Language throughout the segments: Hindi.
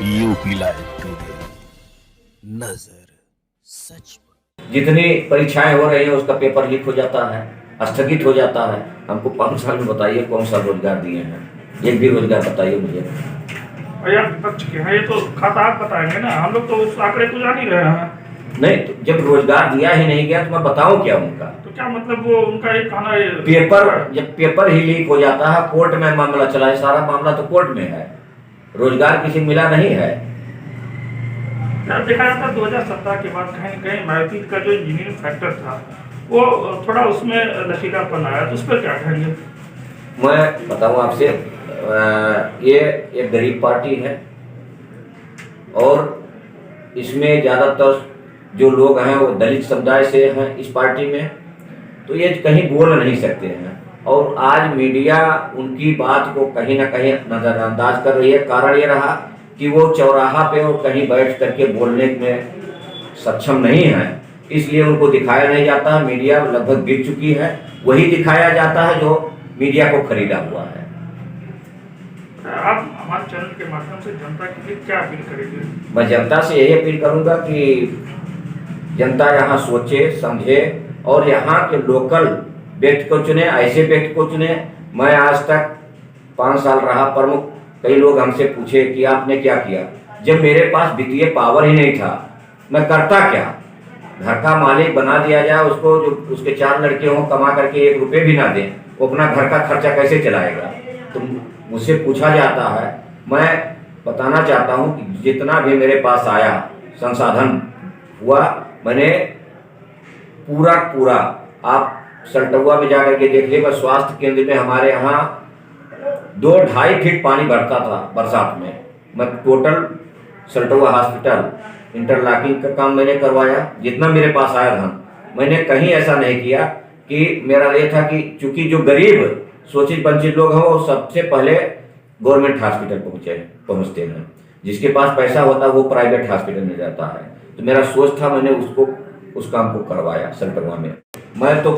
यूपी लाइव टुडे, नजर सच पर। जितनी परीक्षाएं हो रही है उसका पेपर लीक हो जाता है, स्थगित हो जाता है। हमको 5 साल में बताइए कौन सा रोजगार दिए हैं, एक भी रोजगार बताइए मुझे। भैया विपक्ष के हैं, ये तो खाता आप बताएंगे ना, हम लोग तो उस आंकड़े को जान ही रहे हैं। नहीं तो जब रोजगार दिया ही नहीं गया तो मैं बताऊं क्या उनका? तो क्या मतलब वो उनका एक कहना है जब पेपर ही लीक हो जाता है, कोर्ट में मामला चला है, सारा मामला तो कोर्ट में है, रोजगार किसी मिला नहीं है। देखा जाता है 2017 के बाद कहीं न कहीं मारुति का जो इंजीनियरिंग फैक्टर था वो थोड़ा उसमें लचीलापन आया, तो उस पर क्या कहेंगे? मैं बताऊं आपसे, ये एक गरीब पार्टी है और इसमें ज़्यादातर जो लोग हैं वो दलित समुदाय से हैं इस पार्टी में, तो ये कहीं बोल नहीं सकते हैं। और आज मीडिया उनकी बात को कहीं ना कहीं नज़रअंदाज कर रही है। कारण ये रहा कि वो चौराहा पे और कहीं बैठ करके बोलने में सक्षम नहीं है, इसलिए उनको दिखाया नहीं जाता है। मीडिया लगभग बिक चुकी है, वही दिखाया जाता है जो मीडिया को खरीदा हुआ है। आप हमारे चैनल के माध्यम से जनता के लिए क्या अपील करेंगे? मैं जनता से यही अपील करूंगा कि जनता यहाँ सोचे समझे और यहाँ के लोकल व्यक्ति को चुने, ऐसे व्यक्ति को चुने। मैं आज तक 5 साल रहा प्रमुख, कई लोग हमसे पूछे कि आपने क्या किया, जब मेरे पास वित्तीय पावर ही नहीं था मैं करता क्या? घर का मालिक बना दिया जाए उसको, जो उसके 4 लड़के हों, कमा करके 1 रुपये भी ना दें, वो अपना घर का खर्चा कैसे चलाएगा? तो मुझसे पूछा जाता है। मैं बताना चाहता हूँ कि जितना भी मेरे पास आया संसाधन हुआ, मैंने पूरा आप सल्टुआ में जाकर के देख लीजिएगा, स्वास्थ्य केंद्र में हमारे यहाँ 2-2.5 फीट पानी भरता था बरसात में। मैं टोटल सल्टुआ हॉस्पिटल इंटरलॉकिंग का काम मैंने करवाया, जितना मेरे पास आया धन। मैंने कहीं ऐसा नहीं किया कि मेरा ये था कि चूंकि जो गरीब शोषित वंचित लोग हैं वो सबसे पहले गवर्नमेंट हॉस्पिटल पहुँचते हैं, जिसके पास पैसा होता है वो प्राइवेट हॉस्पिटल में जाता है। तो मेरा सोच था, मैंने उस काम को करवाया सल्टुआ में। मैं तो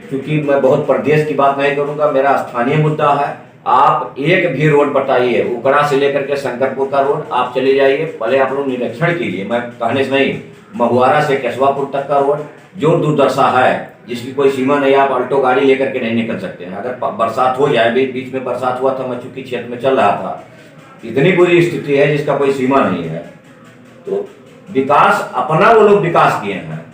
क्योंकि मैं बहुत प्रदेश की बात नहीं करूँगा, मेरा स्थानीय मुद्दा है। आप एक भी रोड बताइए, उकड़ा से लेकर के शंकरपुर का रोड आप चले जाइए, पहले आप लोग निरीक्षण कीजिए, मैं कहने से नहीं, महुआरा से केशवापुर तक का रोड जो दुर्दशा है, जिसकी कोई सीमा नहीं, आप अल्टो गाड़ी लेकर के नहीं निकल सकते हैं। अगर बरसात हो जाए, बीच में बरसात हुआ था, मैं चूंकि क्षेत्र में चल रहा था, इतनी बुरी स्थिति है जिसका कोई सीमा नहीं है। तो विकास अपना वो लोग विकास किए हैं,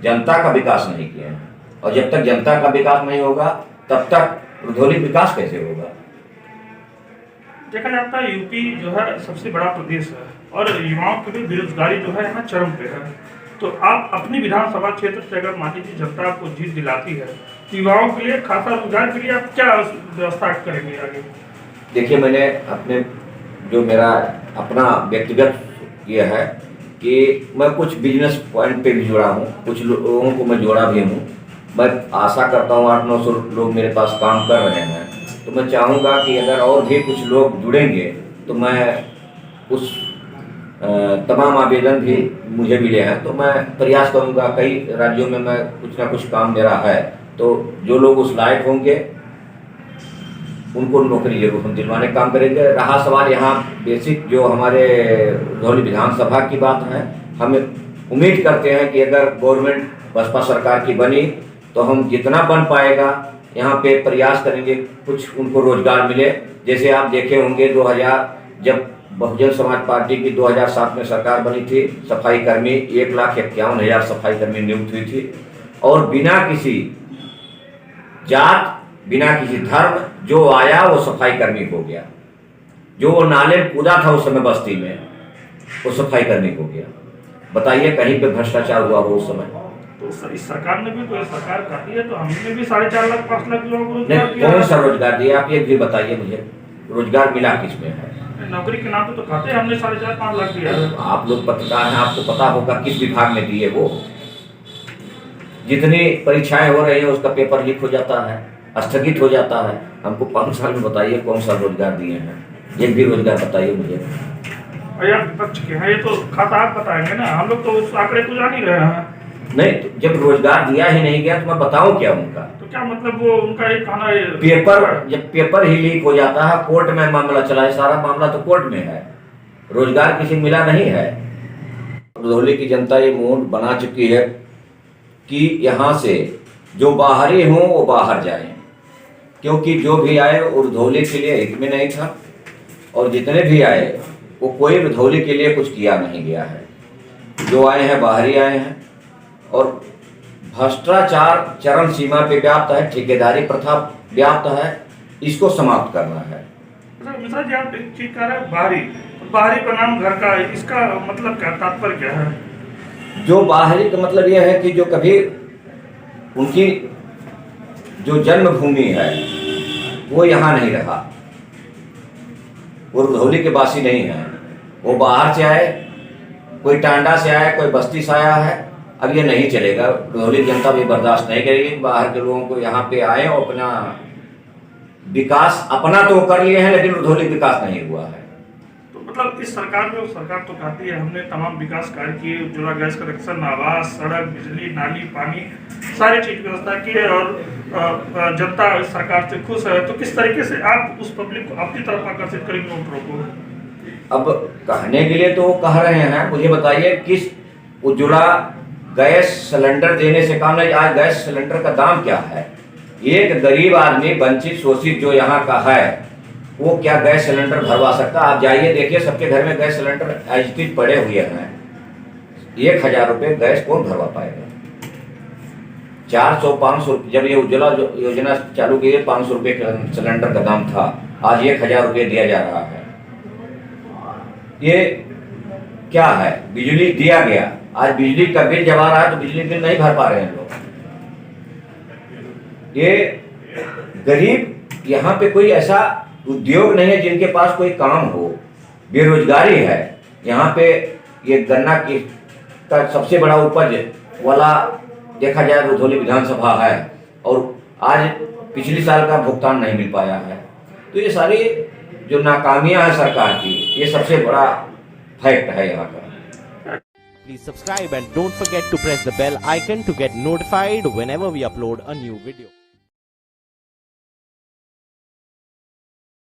जनता का विकास नहीं किए हैं, और जब तक जनता का विकास नहीं होगा तब तक रुधौली विकास कैसे होगा? देखा जाता है यूपी जो है सबसे बड़ा प्रदेश है और युवाओं के लिए बेरोजगारी जो है यहाँ चरम पे है। तो आप अपनी विधानसभा क्षेत्र से अगर मान लीजिए जनता आपको जीत दिलाती है तो युवाओं के लिए खासा रोजगार के लिए आप क्या व्यवस्था करेंगे आगे? देखिए, मैंने अपने जो मेरा अपना व्यक्तिगत ये है कि मैं कुछ बिजनेस पॉइंट पे भी जुड़ा हूँ, कुछ लोगों को मैं जोड़ा भी हूँ। मैं आशा करता हूँ 800-900 लोग मेरे पास काम कर रहे हैं, तो मैं चाहूँगा कि अगर और भी कुछ लोग जुड़ेंगे तो मैं उस तमाम आवेदन भी मुझे मिले हैं तो मैं प्रयास करूँगा। कई राज्यों में मैं कुछ ना कुछ काम मेरा है, तो जो लोग उस लायक होंगे उनको नौकरी जरूर हम दिलवाने का काम करेंगे। रहा सवाल यहाँ बेसिक जो हमारे रुधौली विधानसभा की बात है, हम उम्मीद करते हैं कि अगर गवर्नमेंट बसपा सरकार की बनी तो हम जितना बन पाएगा यहाँ पे प्रयास करेंगे कुछ उनको रोजगार मिले। जैसे आप देखे होंगे 2000 जब बहुजन समाज पार्टी की 2007 में सरकार बनी थी, सफाई कर्मी 1,51,000 सफाई कर्मी नियुक्त हुई थी, और बिना किसी जात बिना किसी धर्म जो आया वो सफाई कर्मी हो गया। जो वो नाले में कूदा था उस समय बस्ती में, वो सफाई कर्मी हो गया। बताइए कहीं पे भ्रष्टाचार हुआ हो उस समय? तो इस सरकार ने भी तो सरकार काटी है, तो हमने भी 4.5 लाख 5 लाख लोगों को रोजगार दिया। कौन सा रोजगार दिया? आप ये भी बताइए मुझे, रोजगार मिला किसमें है? नौकरी के नाम पे तो खाते हमने 4.5-5 लाख दिया है। आप लोग पत्रकार हैं, आपको पता होगा किस विभाग में दिए। वो जितनी परीक्षाएं हो रही है उसका पेपर लीक हो जाता है, स्थगित हो जाता है। हमको 5 साल में बताइए कौन सा रोजगार दिए हैं, एक भी रोजगार बताइए मुझे। भैया विपक्ष के हैं, ये तो खाता आप बताएंगे ना, हम लोग तो उस आंकड़े को जान ही रहे हैं। नहीं तो जब रोजगार दिया ही नहीं गया तो मैं बताऊं क्या उनका? तो क्या मतलब वो उनका एक कहना है जब पेपर ही लीक हो जाता है, कोर्ट में मामला चला है, सारा मामला तो कोर्ट में है, रोजगार किसी को मिला नहीं है। रुधौली की जनता ये मूड बना चुकी है कि यहाँ से जो बाहरी हों वो बाहर जाएं, क्योंकि जो भी आए वो रुधौली के लिए हित में नहीं था, और जितने भी आए वो कोई रुधौली के लिए कुछ किया नहीं गया है। जो आए हैं बाहरी आए हैं, और भ्रष्टाचार चरम सीमा पे व्याप्त है, ठेकेदारी प्रथा व्याप्त है, इसको समाप्त करना है। मिश्रा जी, आप एक चीज कह रहे हैं बाहरी, बाहरी का नाम घर का है, इसका मतलब क्या, तात्पर्य क्या है? जो बाहरी का मतलब यह है कि जो कभी उनकी जो जन्मभूमि है वो यहाँ नहीं रहा, वो रुधौली के वासी नहीं है, वो बाहर से आए, कोई टांडा से आया, कोई बस्ती से आया है। अब ये नहीं चलेगा, रुधौली जनता भी बर्दाश्त नहीं करेगी कि बाहर के लोगों को यहाँ पे आए और अपना विकास अपना तो कर लिए हैं, लेकिन रुधौली विकास नहीं हुआ है। तो मतलब इस सरकार में, सरकार तो कहती है हमने तमाम विकास कार्य किए, उज्ज्वला गैस कनेक्शन, आवास, सड़क, बिजली, नाली, पानी, सारी चीज व्यवस्था की है, और जनता इस सरकार से खुश है। तो किस तरीके से आप उस पब्लिक को अपनी तरफ आकर्षित करेंगे वोटरों को? अब कहने के लिए तो वो कह रहे हैं, मुझे बताइए किस उज्ज्वला गैस सिलेंडर देने से काम नहीं। आज गैस सिलेंडर का दाम क्या है? एक गरीब आदमी, वंचित शोषित जो यहाँ का है, वो क्या गैस सिलेंडर भरवा सकता? आप जाइए देखिए, सबके घर में गैस सिलेंडर स्थित पड़े हुए हैं। 1000 रुपये गैस कौन भरवा पाएगा? 400-500, जब ये उज्ज्वला योजना चालू की है 500 रुपये सिलेंडर का दाम था, आज 1000 रुपये दिया जा रहा है। ये क्या है? बिजली दिया गया, आज बिजली का बिल जब आ रहा है तो बिजली बिल नहीं भर पा रहे हैं लोग। ये गरीब, यहाँ पे कोई ऐसा उद्योग नहीं है जिनके पास कोई काम हो, बेरोजगारी है। यहाँ पे ये गन्ना की का सबसे बड़ा उपज वाला देखा जाए रुधौली विधानसभा है, और आज पिछले साल का भुगतान नहीं मिल पाया है। तो ये सारी जो नाकामियां हैं सरकार की, ये सबसे बड़ा फैक्ट है यहाँ का। Please subscribe and don't forget to press the bell icon to get notified whenever we upload a new video.